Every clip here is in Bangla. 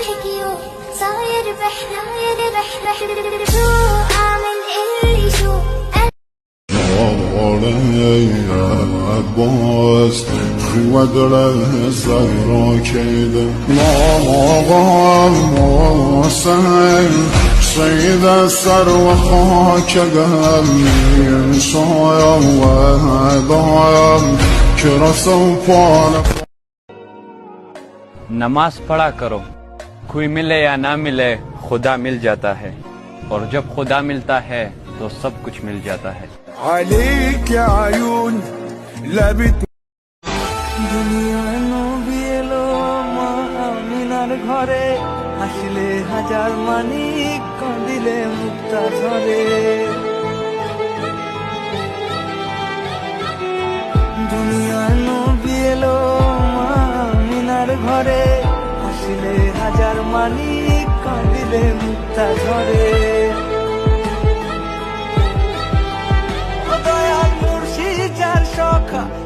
حكيو صاير بحناير بح شو اعمل اللي شو باز ودره زهرا کیده ما سید سر و خاک گلیم شایم و دایم که رسم پانه नमाज पढ़ा करो, कोई मिले या ना मिले खुदा मिल जाता है, और जब खुदा मिलता है तो सब कुछ मिल जाता है। عليك يا عيون لابت দুনিয়ায় নবী এলো মা আমিনার ঘরে, হাসিলে হাজার মানিক কাঁদিলে মুক্তা ঝরে। দুনিয়ায় নবী এলো মা আমিনার ঘরে, হাসিলে হাজার মানিক কাঁদিলে মুক্তা ঝরে।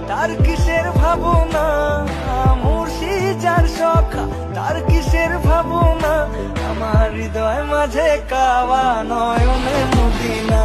তার কিসের ভাবনা মুর্শিদ যার সখা, তার কিসের ভাবনা আমার হৃদয় মাঝে কাওয়া নয়নে মদিনা।